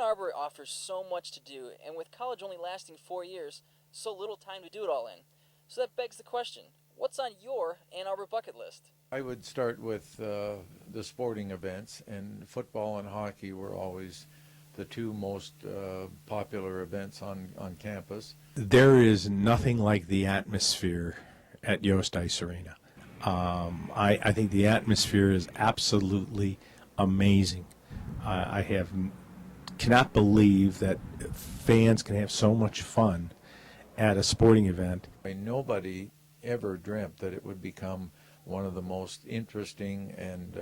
Arbor offers so much to do, and with college only lasting 4 years, so little time to do it all in. So that begs the question, what's on your Ann Arbor bucket list? I would start with the sporting events, and football and hockey were always the two most popular events on campus. There is nothing like the atmosphere at Yost Ice Arena. I think the atmosphere is absolutely amazing. I cannot believe that fans can have so much fun at a sporting event. Nobody ever dreamt that it would become one of the most interesting and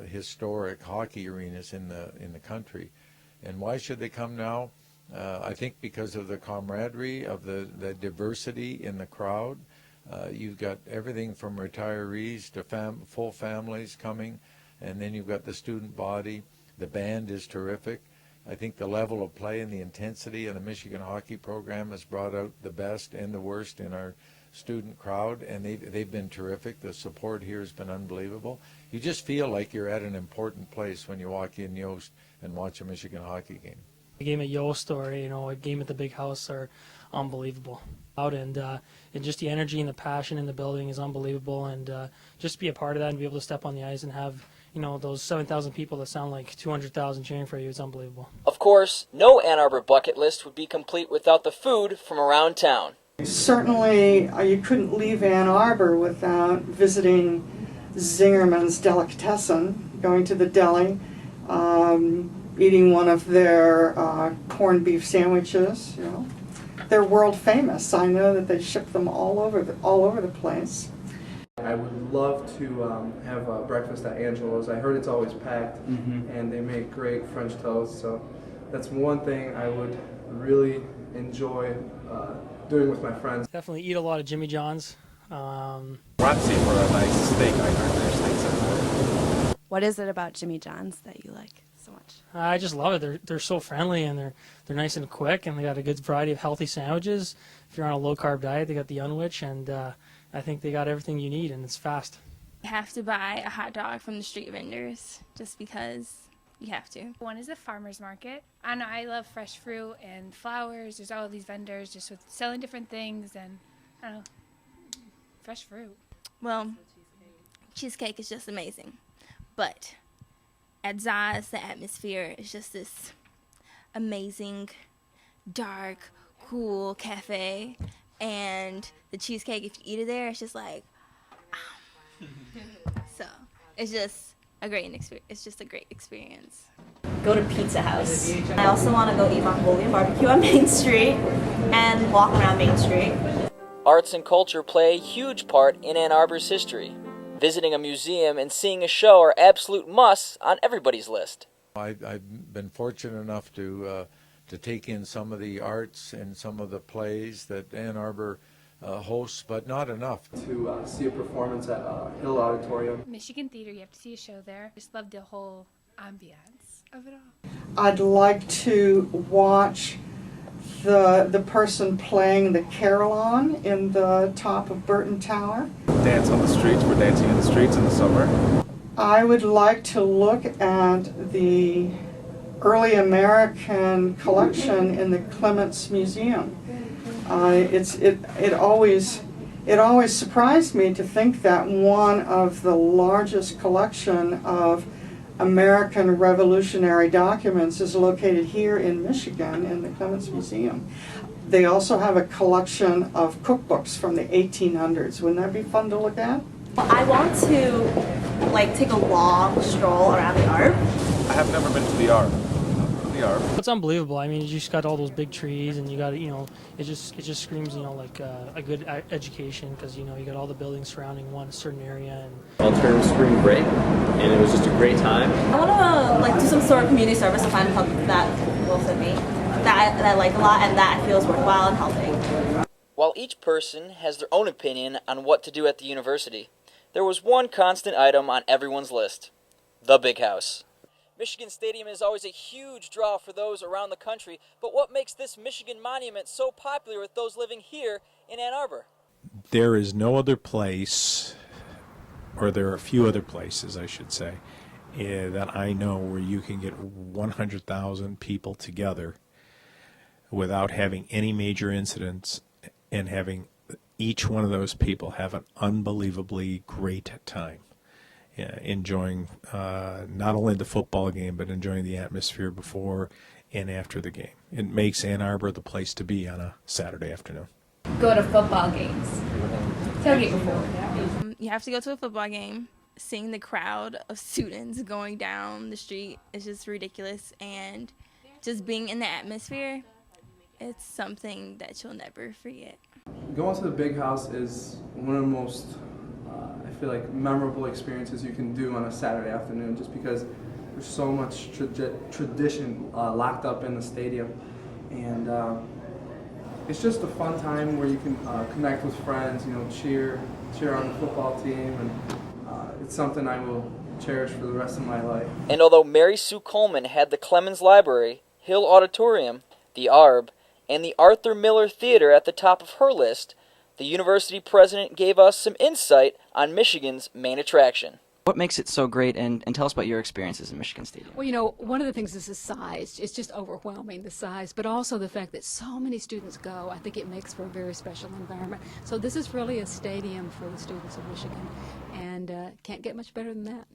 historic hockey arenas in the country. And why should they come now? I think because of the camaraderie, of the diversity in the crowd. You've got everything from retirees to full families coming, and then you've got the student body. The band is terrific. I think the level of play and the intensity of the Michigan hockey program has brought out the best and the worst in our student crowd, and they've been terrific. The support here has been unbelievable. You just feel like you're at an important place when you walk in Yost and watch a Michigan hockey game. A game at Yost or a game at the Big House are unbelievable. And just the energy and the passion in the building is unbelievable, and just to be a part of that and be able to step on the ice and have those 7,000 people that sound like 200,000 cheering for you, it's unbelievable. Of course, no Ann Arbor bucket list would be complete without the food from around town. Certainly, you couldn't leave Ann Arbor without visiting Zingerman's Delicatessen, going to the deli, eating one of their corned beef sandwiches. They're world famous. I know that they ship them all over the place. I would love to have breakfast at Angelo's. I heard it's always packed, and they make great French toast. So that's one thing I would really enjoy doing with my friends. Definitely eat a lot of Jimmy John's. Roxy for a nice steak. I heard their steaks are good. What is it about Jimmy John's that you like so much? I just love it. They're so friendly, and they're nice and quick, and they got a good variety of healthy sandwiches. If you're on a low carb diet, they got the Unwich, and I think they got everything you need, and it's fast. You have to buy a hot dog from the street vendors just because you have to. One is a farmer's market. And I love fresh fruit and flowers. There's all these vendors just with selling different things and, I don't know, fresh fruit. Well, cheesecake is just amazing. But at Zaz, the atmosphere is just this amazing, dark, cool cafe. And the cheesecake, if you eat it there, it's just like, so it's just a great experience. It's just a great experience. Go to Pizza House. I also want to go eat Mongolian barbecue on Main Street and walk around Main Street. Arts and culture play a huge part in Ann Arbor's history. Visiting a museum and seeing a show are absolute musts on everybody's list. I've been fortunate enough to take in some of the arts and some of the plays that Ann Arbor hosts, but not enough. To see a performance at Hill Auditorium. Michigan Theater, you have to see a show there. Just love the whole ambiance of it all. I'd like to watch the person playing the carillon in the top of Burton Tower. Dance on the streets. We're dancing in the streets in the summer. I would like to look at the early American collection in the Clements Museum. It always surprised me to think that one of the largest collection of American Revolutionary documents is located here in Michigan in the Clements Museum. They also have a collection of cookbooks from the 1800s. Wouldn't that be fun to look at? I want to take a long stroll around the Arb. I have never been to the Arb. It's unbelievable. I mean, you just got all those big trees, and you got it just screams like a good education, because you got all the buildings surrounding one certain area. And alternative spring break, and it was just a great time. I want to do some sort of community service to find a club that will fit me, that I like a lot, and that I feel is worthwhile and helping. While each person has their own opinion on what to do at the university, there was one constant item on everyone's list: the Big House. Michigan Stadium is always a huge draw for those around the country, but what makes this Michigan monument so popular with those living here in Ann Arbor? There is no other place, or there are a few other places, I should say, that I know where you can get 100,000 people together without having any major incidents and having each one of those people have an unbelievably great time. Enjoying not only the football game, but enjoying the atmosphere before and after the game. It makes Ann Arbor the place to be on a Saturday afternoon. Go to football games. Tailgate before. You have to go to a football game. Seeing the crowd of students going down the street is just ridiculous, and just being in the atmosphere, it's something that you'll never forget. Going to the Big House is one of the most, I feel like, memorable experiences you can do on a Saturday afternoon, just because there's so much tradition locked up in the stadium, and it's just a fun time where you can connect with friends, cheer on the football team, and it's something I will cherish for the rest of my life. And although Mary Sue Coleman had the Clemens Library, Hill Auditorium, the Arb, and the Arthur Miller Theater at the top of her list, the university president gave us some insight on Michigan's main attraction. What makes it so great, and tell us about your experiences in Michigan Stadium? Well, one of the things is the size. It's just overwhelming, the size, but also the fact that so many students go. I think it makes for a very special environment. So this is really a stadium for the students of Michigan, and can't get much better than that.